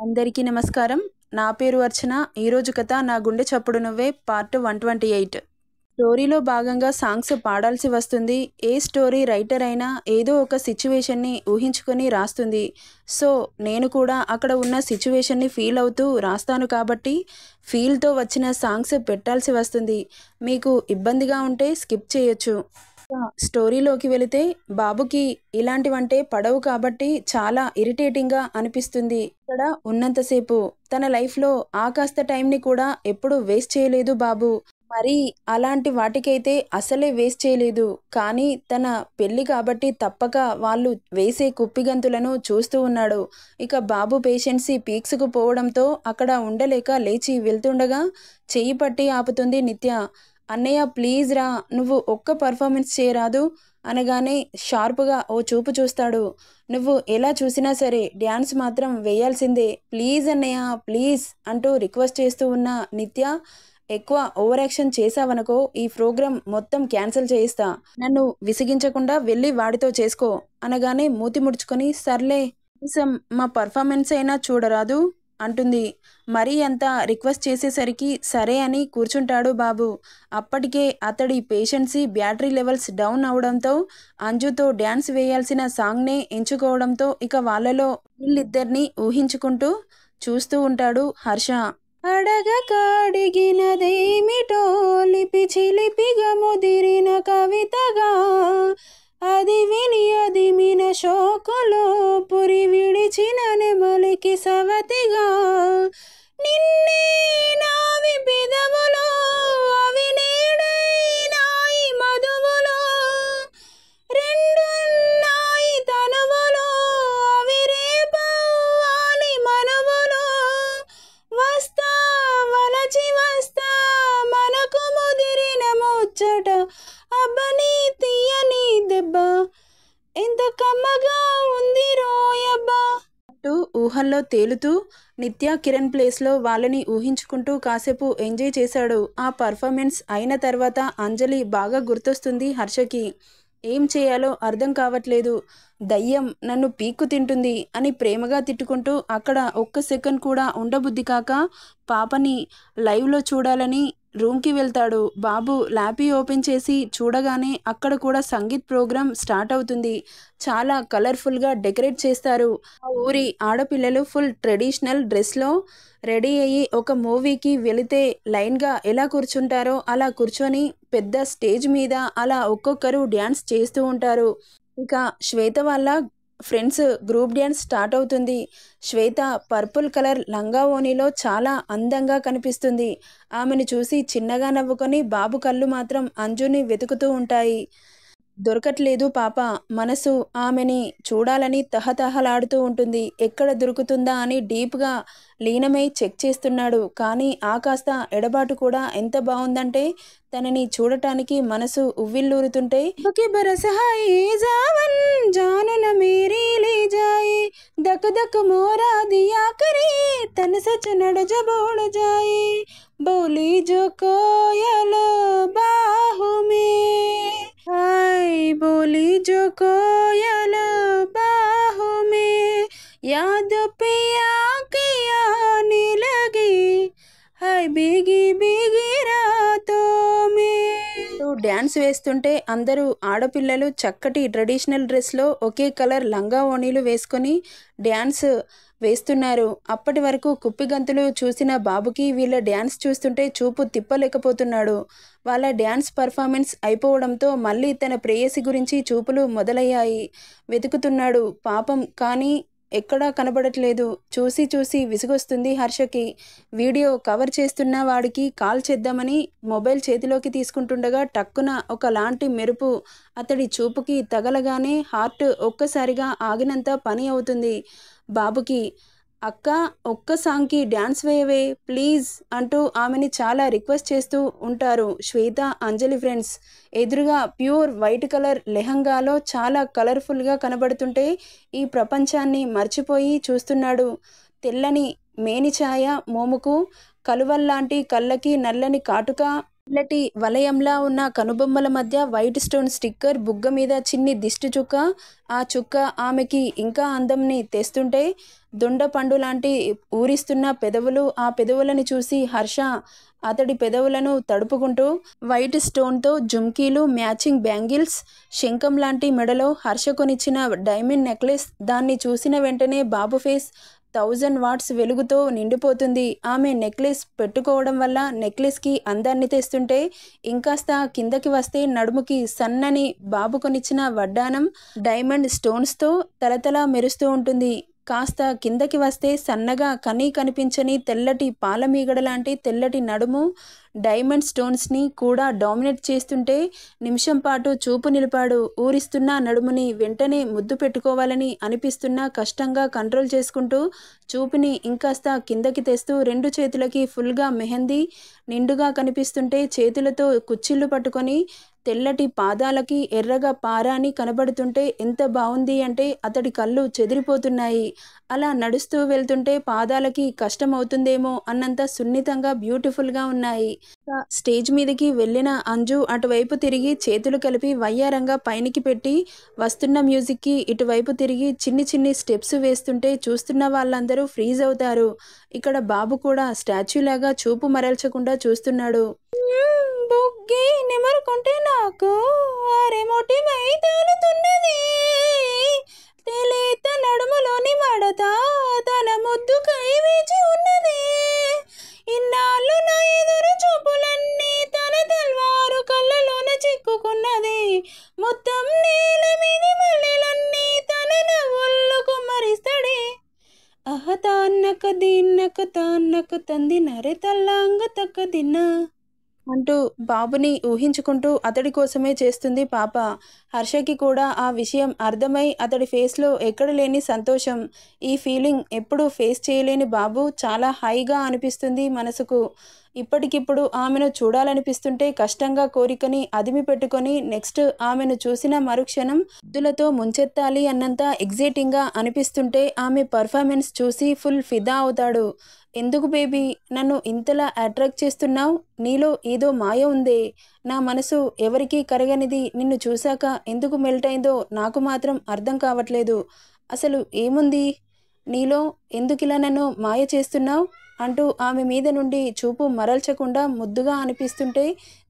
అందరికీ నమస్కారం. నా పేరు అర్చన. ఈరోజు కథ నా గుండె చప్పుడు నువ్వే పార్ట్ 128. స్టోరీలో భాగంగా సాంగ్స్ పాడాల్సి వస్తుంది. ఏ స్టోరీ రైటర్ అయినా ఏదో ఒక సిచ్యువేషన్ని ఊహించుకొని రాస్తుంది. సో నేను కూడా అక్కడ ఉన్న సిచ్యువేషన్ని ఫీల్ అవుతూ రాస్తాను కాబట్టి ఫీల్తో వచ్చిన సాంగ్స్ పెట్టాల్సి వస్తుంది. మీకు ఇబ్బందిగా ఉంటే స్కిప్ చేయొచ్చు. స్టోరీలోకి వెళితే బాబుకి ఇలాంటివంటే పడవు కాబట్టి చాలా ఇరిటేటింగ్గా అనిపిస్తుంది. ఇక్కడ ఉన్నంతసేపు తన లైఫ్లో ఆ కాస్త టైంని కూడా ఎప్పుడు వేస్ట్ చేయలేదు బాబు. మరి అలాంటి వాటికైతే అసలే వేస్ట్ చేయలేదు. కానీ తన పెళ్ళి కాబట్టి తప్పక వాళ్ళు వేసే కుప్పిగంతులను చూస్తూ ఉన్నాడు. ఇక బాబు పేషెన్సీ పీక్స్కు పోవడంతో అక్కడ ఉండలేక లేచి వెళ్తుండగా చెయ్యి పట్టి ఆపుతుంది నిత్య. అన్నయ్య ప్లీజ్ రా, నువ్వు ఒక్క పర్ఫార్మెన్స్ చేయరాదు అనగానే షార్ప్గా ఓ చూపు చూస్తాడు. నువ్వు ఎలా చూసినా సరే డ్యాన్స్ మాత్రం వేయాల్సిందే, ప్లీజ్ అన్నయ్య ప్లీజ్ అంటూ రిక్వెస్ట్ చేస్తూ ఉన్న నిత్య, ఎక్కువ ఓవర్ యాక్షన్ చేసావనుకో ఈ ప్రోగ్రాం మొత్తం క్యాన్సిల్ చేయిస్తా, నన్ను విసిగించకుండా వెళ్ళి వాడితో చేసుకో అనగానే మూతి ముడుచుకొని సర్లే కనీసం మా పర్ఫార్మెన్స్ అయినా చూడరాదు అంటుంది. మరీ అంత రిక్వెస్ట్ చేసేసరికి సరే అని కూర్చుంటాడు బాబు. అప్పటికే అతడి పేషెన్సీ బ్యాటరీ లెవెల్స్ డౌన్ అవడంతో అంజుతో డ్యాన్స్ వేయాల్సిన సాంగ్నే ఎంచుకోవడంతో ఇక వాళ్ళలో వీళ్ళిద్దరినీ ఊహించుకుంటూ చూస్తూ ఉంటాడు హర్ష. అడగక అడిగినదేమిటో లిపి చిలిపిగా ముదిరిన కవితగా, అది విని అది మిన శోకలో పురి విడిచిన నెమలికి సవతిగా, నిన్నే నావి పెదవులో అవి నేడైనాయి మధువులో, రెండున్నాయి తనువులో అవి రేపవ్వాలి మనువులో, వస్తా వలచి వస్తా మనకు ముదిరిన ముచ్చట, అబ్బని తీయని దెబ్బ ఎంత కమ్మగా ఉంది రోయబ్బా అంటూ ఊహల్లో తేలుతూ నిత్య కిరణ్ ప్లేస్లో వాళ్ళని ఊహించుకుంటూ కాసేపు ఎంజాయ్ చేశాడు. ఆ పర్ఫార్మెన్స్ అయిన తర్వాత అంజలి బాగా గుర్తొస్తుంది హర్షకి. ఏం చేయాలో అర్థం కావట్లేదు, దయ్యం నన్ను పీక్కు తింటుంది అని ప్రేమగా తిట్టుకుంటూ అక్కడ ఒక్క సెకండ్ కూడా ఉండబుద్ధి కాక పాపని లైవ్లో చూడాలని రూమ్కి వెళ్తాడు. బాబు ల్యాపీ ఓపెన్ చేసి చూడగానే అక్కడ కూడా సంగీత్ ప్రోగ్రామ్ స్టార్ట్ అవుతుంది. చాలా కలర్ఫుల్గా డెకరేట్ చేస్తారు. ఆ ఊరి ఆడపిల్లలు ఫుల్ ట్రెడిషనల్ డ్రెస్లో రెడీ అయ్యి ఒక మూవీకి వెళితే లైన్గా ఎలా కూర్చుంటారో అలా కూర్చొని పెద్ద స్టేజ్ మీద అలా ఒక్కొక్కరు డ్యాన్స్ చేస్తూ ఉంటారు. ఇక శ్వేత వాళ్ళ ఫ్రెండ్స్ గ్రూప్ డ్యాన్స్ స్టార్ట్ అవుతుంది. శ్వేత పర్పుల్ కలర్ లంగా ఓణిలో చాలా అందంగా కనిపిస్తుంది. ఆమెను చూసి చిన్నగా నవ్వుకొని బాబు కళ్ళు మాత్రం అంజుని వెతుకుతూ ఉంటాయి. దొరకట్లేదు పాప. మనసు ఆమెని చూడాలని తహతహలాడుతూ ఉంటుంది. ఎక్కడ దొరుకుతుందా అని డీప్గా లీనమై చెక్ చేస్తున్నాడు. కానీ ఆ కాస్త ఎడబాటు కూడా ఎంత బాగుందంటే తనని చూడటానికి మనసు ఉవ్విల్లూరుతుంటే జానున మేరీ లే జాయే దక్ దక్ మోరా దియా కరే తన సచ నడజ బోడ జాయే బోలీ జో కోయల్ బాహు మే हाय बोली जो कोयल बाहों में याद पिया के आने लगी हाय भीगी भीगी रातों में. డ్యాన్స్ వేస్తుంటే అందరూ ఆడపిల్లలు చక్కటి ట్రెడిషనల్ డ్రెస్లో ఒకే కలర్ లంగా ఓణీలు వేసుకొని డ్యాన్స్ వేస్తున్నారు. అప్పటి వరకు కుప్పిగంతులు చూసిన బాబుకి వీళ్ళ డ్యాన్స్ చూస్తుంటే చూపు తిప్పలేకపోతున్నాడు. వాళ్ళ డ్యాన్స్ పర్ఫార్మెన్స్ అయిపోవడంతో మళ్ళీ తన ప్రేయసి గురించి చూపులు మొదలయ్యాయి. వెతుకుతున్నాడు పాపం, కానీ ఎక్కడా కనబడట్లేదు. చూసి చూసి విసుగొస్తుంది హర్షకి. వీడియో కవర్ చేస్తున్న వాడికి కాల్ చేద్దామని మొబైల్ చేతిలోకి తీసుకుంటుండగా టక్కున ఒకలాంటి మెరుపు అతడి చూపుకి తగలగానే హార్ట్ ఒక్కసారిగా ఆగినంత పని అవుతుంది బాబుకి. అక్క ఒక్క సాంగ్కి డ్యాన్స్ వేయవే ప్లీజ్ అంటూ ఆమెని చాలా రిక్వెస్ట్ చేస్తూ ఉంటారు శ్వేత అంజలి ఫ్రెండ్స్. ఎదురుగా ప్యూర్ వైట్ కలర్ లెహంగాలో చాలా కలర్ఫుల్గా కనబడుతుంటే ఈ ప్రపంచాన్ని మర్చిపోయి చూస్తున్నాడు. తెల్లని మేనిఛాయ మోముకు, కలువల్లాంటి కళ్ళకి నల్లని కాటుక, తెల్లటి వలయంలా ఉన్న కనుబొమ్మల మధ్య వైట్ స్టోన్ స్టిక్కర్, బుగ్గ మీద చిన్ని దిష్టి చుక్క. ఆ చుక్క ఆమెకి ఇంకా అందంని తెస్తుంటే దొండపండు లాంటి ఊరిస్తున్న పెదవులు. ఆ పెదవులను చూసి హర్ష అతడి పెదవులను తడుపుకుంటూ వైట్ స్టోన్తో జుమ్కీలు, మ్యాచింగ్ బ్యాంగిల్స్, శంఖం లాంటి మెడలో హర్ష కొనిచ్చిన డైమండ్ నెక్లెస్. దాన్ని చూసిన వెంటనే బాబు ఫేస్ 1000 వాట్స్ వెలుగుతో నిండిపోతుంది. ఆమె నెక్లెస్ పెట్టుకోవడం వల్ల నెక్లెస్కి అందాన్ని తెస్తుంటే, ఇంకాస్త కిందకి వస్తే నడుముకి సన్నని బాబు కొనిచ్చిన వడ్డానం డైమండ్ స్టోన్స్తో తలతలా మెరుస్తూ ఉంటుంది. కాస్త కిందకి వస్తే సన్నగా కనిపించని తెల్లటి పాలమీగడ లాంటి తెల్లటి నడుము డైమండ్ స్టోన్స్ని కూడా డామినేట్ చేస్తుంటే నిమిషం పాటు చూపు నిలిపాడు. ఊరిస్తున్న నడుముని వెంటనే ముద్దు పెట్టుకోవాలని అనిపిస్తున్నా కష్టంగా కంట్రోల్ చేసుకుంటూ చూపుని ఇంకాస్త కిందకి తెస్తూ 2 చేతులకి ఫుల్గా మెహందీ నిండుగా కనిపిస్తుంటే చేతులతో కుచ్చిళ్ళు పట్టుకొని తెల్లటి పాదాలకి ఎర్రగా పారాని కనబడుతుంటే ఎంత బాగుంది అంటే అతడి కళ్ళు చెదిరిపోతున్నాయి. అలా నడుస్తూ వెళ్తుంటే పాదాలకి కష్టమవుతుందేమో అన్నంత సున్నితంగా బ్యూటిఫుల్గా ఉన్నాయి. స్టేజ్ మీదకి వెళ్ళిన అంజు అటువైపు తిరిగి చేతులు కలిపి వయ్యారంగా పైనికి పెట్టి వస్తున్న మ్యూజిక్కి ఇటువైపు తిరిగి చిన్ని చిన్ని స్టెప్స్ వేస్తుంటే చూస్తున్న వాళ్ళందరూ ఫ్రీజ్ అవుతారు. ఇక్కడ బాబు కూడా స్టాచ్యూలాగా చూపు మరల్చకుండా చూస్తున్నాడు. బుగ్గి నెమరుకుంటే నాకు ఆరెమోటి మైతాలుతున్నది, తెలిత నడుములోని మడత తన ముద్దు కై వేచి ఉన్నది, ఇన్నాళ్ళు నా ఎదురు చూపులన్నీ తన తల్వారు కళ్ళలోన చిక్కుకున్నది, మొత్తం నేల మీది మల్లెలన్నీ తన నవ్వుళ్ళు కుమ్మరిస్తాడే, అహ తాన్నక దీన్నక తాన్నక తంది నరే తల్లాంగ తక్క దిన్నా అంటూ బాబుని ఊహించుకుంటూ అతడి కోసమే చేస్తుంది పాప. హర్షకి కూడా ఆ విషయం అర్థమై అతడి ఫేస్లో ఎక్కడ లేని సంతోషం. ఈ ఫీలింగ్ ఎప్పుడూ ఫేస్ చేయలేని బాబు చాలా హాయిగా అనిపిస్తుంది మనసుకు. ఇప్పటికిప్పుడు ఆమెను చూడాలనిపిస్తుంటే కష్టంగా కోరికని అదిమి పెట్టుకొని నెక్స్ట్ ఆమెను చూసిన మరుక్షణం ముద్దులతో ముంచెత్తాలి అన్నంత ఎగ్జైటింగ్గా అనిపిస్తుంటే ఆమె పర్ఫార్మెన్స్ చూసి ఫుల్ ఫిదా అవుతాడు. ఎందుకు బేబీ నన్ను ఇంతలా అట్రాక్ట్ చేస్తున్నావు? నీలో ఏదో మాయ ఉందే. నా మనసు ఎవరికీ కరగనిది నిన్ను చూశాక ఎందుకు మెల్ట్ అయిందో నాకు మాత్రం అర్థం కావట్లేదు. అసలు ఏముంది నీలో? ఎందుకిలా నన్ను మాయ చేస్తున్నావు అంటూ ఆమె మీద నుండి చూపు మరల్చకుండా ముద్దుగా అనిపిస్తుంటే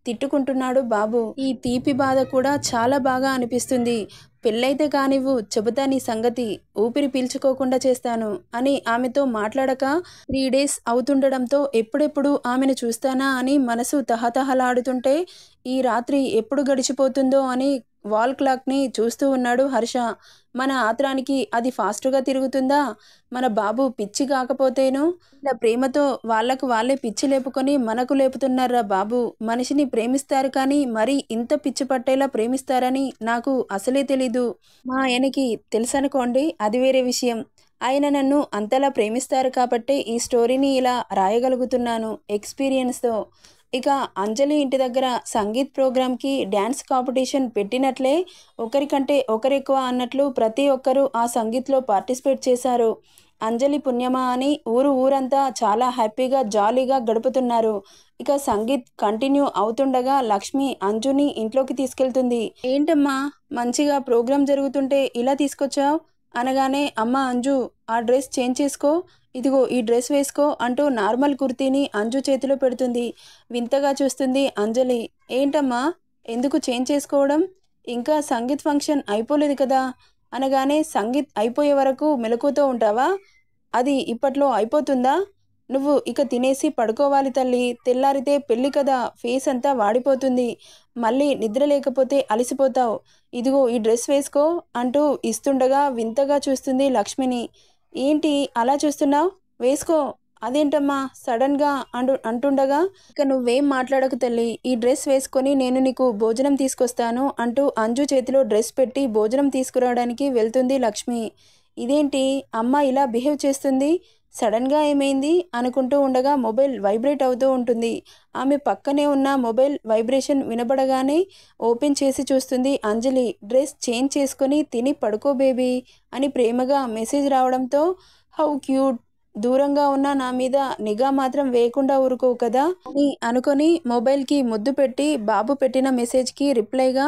తిట్టుకుంటున్నాడు బాబు. ఈ తీపి బాధ కూడా చాలా బాగా అనిపిస్తుంది. పెళ్ళైతే కానివ్వు, చెబుతా నీ సంగతి, ఊపిరి పీల్చుకోకుండా చేస్తాను అని ఆమెతో మాట్లాడక 3 డేస్ అవుతుండడంతో ఎప్పుడెప్పుడు ఆమెను చూస్తానా అని మనసు తహతహలాడుతుంటే ఈ రాత్రి ఎప్పుడు గడిచిపోతుందో అని వాల్ క్లాక్ని చూస్తూ ఉన్నాడు హర్ష. మన ఆత్రానికి అది ఫాస్ట్గా తిరుగుతుందా? మన బాబు పిచ్చి కాకపోతేను? ఇలా ప్రేమతో వాళ్ళకు వాళ్ళే పిచ్చి లేపుకొని మనకు లేపుతున్నారా బాబు? మనిషిని ప్రేమిస్తారు కానీ మరీ ఇంత పిచ్చి పట్టేలా ప్రేమిస్తారని నాకు అసలే తెలీదు. మా ఆయనకి తెలుసనుకోండి, అది వేరే విషయం. ఆయన నన్ను అంతలా ప్రేమిస్తారు కాబట్టే ఈ స్టోరీని ఇలా రాయగలుగుతున్నాను ఎక్స్పీరియన్స్తో. ఇక అంజలి ఇంటి దగ్గర సంగీత్ ప్రోగ్రామ్కి డ్యాన్స్ కాంపిటీషన్ పెట్టినట్లే ఒకరికంటే ఒకరెక్కువ అన్నట్లు ప్రతి ఒక్కరూ ఆ సంగీత్లో పార్టిసిపేట్ చేశారు. అంజలి పుణ్యమా అని ఊరంతా చాలా హ్యాపీగా జాలీగా గడుపుతున్నారు. ఇక సంగీత్ కంటిన్యూ అవుతుండగా లక్ష్మి అంజుని ఇంట్లోకి తీసుకెళ్తుంది. ఏంటమ్మా మంచిగా ప్రోగ్రాం జరుగుతుంటే ఇలా తీసుకొచ్చావు అనగానే, అమ్మ అంజు ఆ డ్రెస్ చేంజ్ చేసుకో, ఇదిగో ఈ డ్రెస్ వేసుకో అంటూ నార్మల్ కుర్తీని అంజు చేతిలో పెడుతుంది. వింతగా చూస్తుంది అంజలి. ఏంటమ్మా ఎందుకు చేంజ్ చేసుకోవడం? ఇంకా సంగీత్ ఫంక్షన్ అయిపోలేదు కదా అనగానే, సంగీత్ అయిపోయే వరకు మెలకువతో ఉంటావా? అది ఇప్పట్లో అయిపోతుందా? నువ్వు ఇక తినేసి పడుకోవాలి తల్లి, తెల్లారితే పెళ్ళి కదా, ఫేస్ అంతా వాడిపోతుంది, మళ్ళీ నిద్ర లేకపోతే అలసిపోతావు, ఇదిగో ఈ డ్రెస్ వేసుకో అంటూ ఇస్తుండగా వింతగా చూస్తుంది లక్ష్మిని. ఏంటి అలా చూస్తున్నావు? వేసుకో. అదేంటమ్మా సడన్గా అంటుండగా, ఇక నువ్వేం మాట్లాడకు తల్లి, ఈ డ్రెస్ వేసుకొని నేను నీకు భోజనం తీసుకొస్తాను అంటూ అంజు చేతిలో డ్రెస్ పెట్టి భోజనం తీసుకురావడానికి వెళ్తుంది లక్ష్మి. ఇదేంటి అమ్మ ఇలా బిహేవ్ చేస్తుంది, సడన్గా ఏమైంది అనుకుంటూ ఉండగా మొబైల్ వైబ్రేట్ అవుతూ ఉంటుంది. ఆమె పక్కనే ఉన్న మొబైల్ వైబ్రేషన్ వినబడగానే ఓపెన్ చేసి చూస్తుంది అంజలి. డ్రెస్ చేంజ్ చేసుకొని తిని పడుకో బేబీ అని ప్రేమగా మెసేజ్ రావడంతో, హౌ క్యూట్, దూరంగా ఉన్న నా మీద నిఘా మాత్రం వేయకుండా ఊరుకోవు కదా అని అనుకొని మొబైల్కి ముద్దు పెట్టి బాబు పెట్టిన మెసేజ్కి రిప్లైగా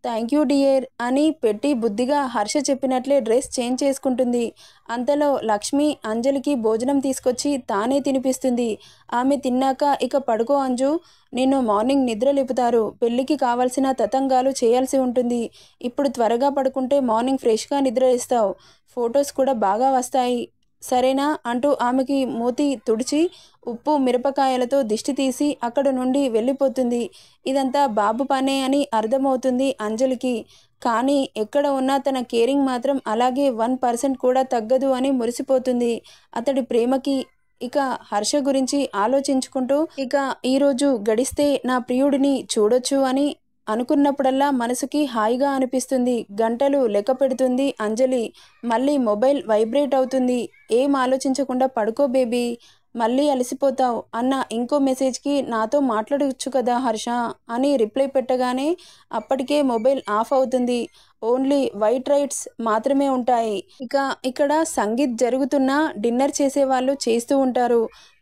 థ్యాంక్ యూ డియర్ అని పెట్టి బుద్ధిగా హర్ష చెప్పినట్లే డ్రెస్ చేంజ్ చేసుకుంటుంది. అంతలో లక్ష్మి అంజలికి భోజనం తీసుకొచ్చి తానే తినిపిస్తుంది. ఆమె తిన్నాక ఇక పడుకో అంజు, నిన్ను మార్నింగ్ నిద్ర లేపుతారు, పెళ్ళికి కావాల్సిన తతంగాలు చేయాల్సి ఉంటుంది, ఇప్పుడు త్వరగా పడుకుంటే మార్నింగ్ ఫ్రెష్గా నిద్ర వేస్తావు, ఫొటోస్ కూడా బాగా వస్తాయి సరేనా అంటూ ఆమెకి మూతి తుడిచి ఉప్పు మిరపకాయలతో దిష్టి తీసి అక్కడ నుండి వెళ్ళిపోతుంది. ఇదంతా బాబు పనే అని అర్థమవుతుంది అంజలికి. కానీ ఎక్కడ ఉన్నా తన కేరింగ్ మాత్రం అలాగే 1% కూడా తగ్గదు అని మురిసిపోతుంది. అతడి ప్రేమకి. ఇక హర్ష గురించి ఆలోచించుకుంటూ ఇక ఈరోజు గడిస్తే నా ప్రియుడిని చూడొచ్చు అని అనుకున్నప్పుడల్లా మనసుకి హాయిగా అనిపిస్తుంది. గంటలు లెక్క పెడుతుంది అంజలి. మళ్ళీ మొబైల్ వైబ్రేట్ అవుతుంది. ఏం ఆలోచించకుండా పడుకో బేబీ, మళ్ళీ అలసిపోతావు అన్న ఇంకో మెసేజ్కి నాతో మాట్లాడవచ్చు కదా హర్ష అని రిప్లై పెట్టగానే అప్పటికే మొబైల్ ఆఫ్ అవుతుంది. ఓన్లీ వైట్ రైట్స్ మాత్రమే ఉంటాయి. ఇక ఇక్కడ సంగీత్ జరుగుతున్నా డిన్నర్ చేసేవాళ్ళు చేస్తూ ఉంటారు.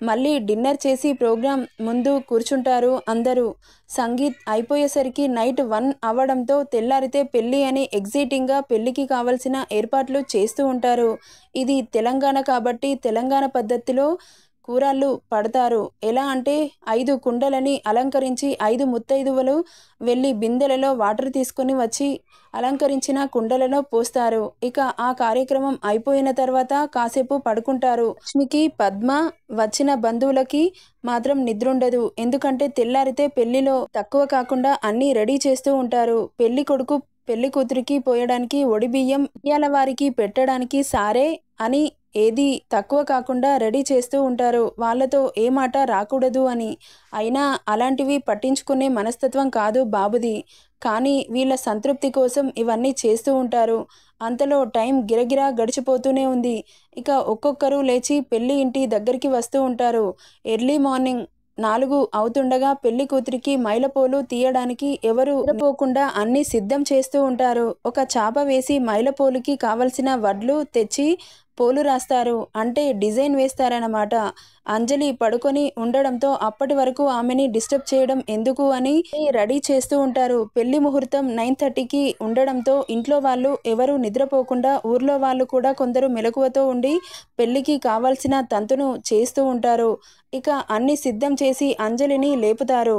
మళ్ళీ డిన్నర్ చేసి ప్రోగ్రాం ముందు కూర్చుంటారు అందరూ. సంగీత్ అయిపోయేసరికి నైట్ 1 అవ్వడంతో తెల్లారితే పెళ్ళి అని ఎగ్జైటింగ్గా పెళ్ళికి కావలసిన ఏర్పాట్లు చేస్తూ ఉంటారు. ఇది తెలంగాణ కాబట్టి తెలంగాణ పద్ధతిలో కూరాళ్ళు పడతారు. ఎలా అంటే 5 కుండలని అలంకరించి 5 ముత్తైదువలు వెళ్ళి బిందెలలో వాటర్ తీసుకొని వచ్చి అలంకరించిన కుండలలో పోస్తారు. ఇక ఆ కార్యక్రమం అయిపోయిన తర్వాత కాసేపు పడుకుంటారు. లక్ష్మికి, పద్మ, వచ్చిన బంధువులకి మాత్రం నిద్రుండదు. ఎందుకంటే తెల్లారితే పెళ్లిలో తక్కువ కాకుండా అన్నీ రెడీ చేస్తూ ఉంటారు. పెళ్లి కొడుకు పెళ్లి కూతురికి పోయడానికి ఒడిబియ్యం, ఇయ్యాల వారికి పెట్టడానికి సారే అని ఏది తక్కువ కాకుండా రెడీ చేస్తూ ఉంటారు. వాళ్ళతో ఏ మాట రాకూడదు అని. అయినా అలాంటివి పట్టించుకునే మనస్తత్వం కాదు బాబుది. కానీ వీళ్ళ సంతృప్తి కోసం ఇవన్నీ చేస్తూ ఉంటారు. అంతలో టైం గిరగిరా గడిచిపోతూనే ఉంది. ఇక ఒక్కొక్కరు లేచి పెళ్లి ఇంటి దగ్గరికి వస్తూ ఉంటారు. ఎర్లీ మార్నింగ్ 4 అవుతుండగా పెళ్లి కూతురికి మైలపోలు తీయడానికి ఎవరు నిద్రపోకుండా అన్నీ సిద్ధం చేస్తూ ఉంటారు. ఒక చాప వేసి మైలపోలుకి కావలసిన వడ్లు తెచ్చి పోలు రాస్తారు. అంటే డిజైన్ వేస్తారన్నమాట. అంజలి పడుకొని ఉండడంతో అప్పటి వరకు ఆమెని డిస్టర్బ్ చేయడం ఎందుకు అని రెడీ చేస్తూ ఉంటారు. పెళ్లి ముహూర్తం 9:30కి ఉండడంతో ఇంట్లో వాళ్ళు ఎవరు నిద్రపోకుండా ఊర్లో వాళ్ళు కూడా కొందరు మెలకువతో ఉండి పెళ్లికి కావాల్సిన తంతును చేస్తూ ఉంటారు. ఇక అన్ని సిద్ధం చేసి అంజలిని లేపుతారు.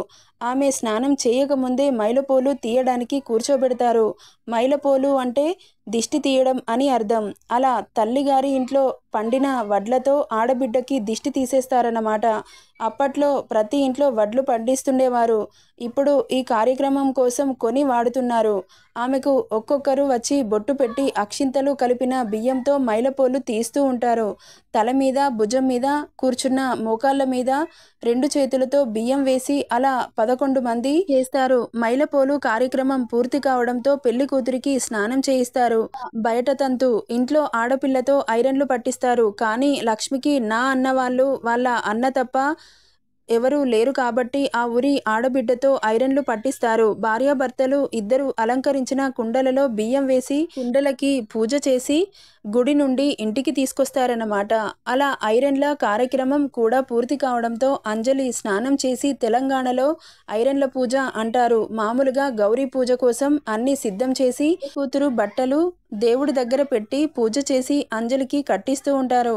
ఆమె స్నానం చేయకముందే మైలపోలు తీయడానికి కూర్చోబెడతారు. మైలపోలు అంటే దిష్టి తీయడం అని అర్థం. అలా తల్లిగారి ఇంట్లో పండిన వడ్లతో ఆడబిడ్డకి దిష్టి తీసేస్తారన్నమాట. అప్పట్లో ప్రతి ఇంట్లో వడ్లు పండిస్తుండేవారు. ఇప్పుడు ఈ కార్యక్రమం కోసం కొని వాడుతున్నారు. ఆమెకు ఒక్కొక్కరు వచ్చి బొట్టు పెట్టి అక్షింతలు కలిపిన బియ్యంతో మైలపోలు తీస్తూ ఉంటారు. తల మీద, భుజం మీద, కూర్చున్న మోకాళ్ళ మీద 2 చేతులతో బియ్యం వేసి అలా 11 మంది చేస్తారు. మైలపోలు కార్యక్రమం పూర్తి కావడంతో పెళ్లి కూతురికి స్నానం చేయిస్తారు. బయట తంతు. ఇంట్లో ఆడపిల్లతో ఐరన్లు పట్టిస్తారు. కానీ లక్ష్మికి నా అన్నవాళ్ళు వాళ్ళ అన్న తప్ప ఎవరూ లేరు కాబట్టి ఆ ఊరి ఆడబిడ్డతో ఐరన్లు పట్టిస్తారు. భార్యాభర్తలు ఇద్దరు అలంకరించిన కుండలలో బియ్యం వేసి కుండలకి పూజ చేసి గుడి నుండి ఇంటికి తీసుకొస్తారన్నమాట. అలా ఐరన్ల కార్యక్రమం కూడా పూర్తి కావడంతో అంజలి స్నానం చేసి తెలంగాణలో ఐరన్ల పూజ అంటారు. మామూలుగా గౌరీ పూజ కోసం అన్ని సిద్ధం చేసి కూతురు బట్టలు దేవుడి దగ్గర పెట్టి పూజ చేసి అంజలికి కట్టిస్తూ ఉంటారు.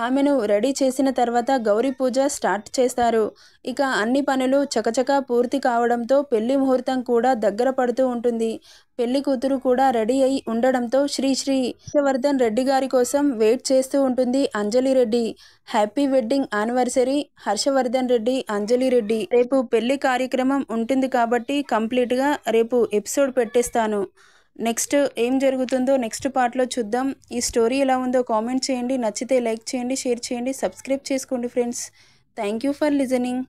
ఆమెను రెడీ చేసిన తర్వాత గౌరీ పూజ స్టార్ట్ చేస్తారు. ఇక అన్ని పనులు చకచకా పూర్తి కావడంతో పెళ్లి ముహూర్తం కూడా దగ్గర పడుతూ ఉంటుంది. పెళ్లి కూతురు కూడా రెడీ అయి ఉండడంతో శ్రీ హర్షవర్ధన్ రెడ్డి గారి కోసం వెయిట్ చేస్తూ ఉంటుంది Anjali Reddy. Happy wedding anniversary Harshavardhan Reddy, Anjali Reddy. రేపు పెళ్లి కార్యక్రమం ఉంటుంది కాబట్టి కంప్లీట్గా రేపు ఎపిసోడ్ పెట్టేస్తాను. నెక్స్ట్ ఏం జరుగుతుందో నెక్స్ట్ పార్ట్లో చూద్దాం. ఈ స్టోరీ ఎలా ఉందో కామెంట్ చేయండి. నచ్చితే లైక్ చేయండి, షేర్ చేయండి, సబ్స్క్రైబ్ చేసుకోండి friends. Thank you for listening.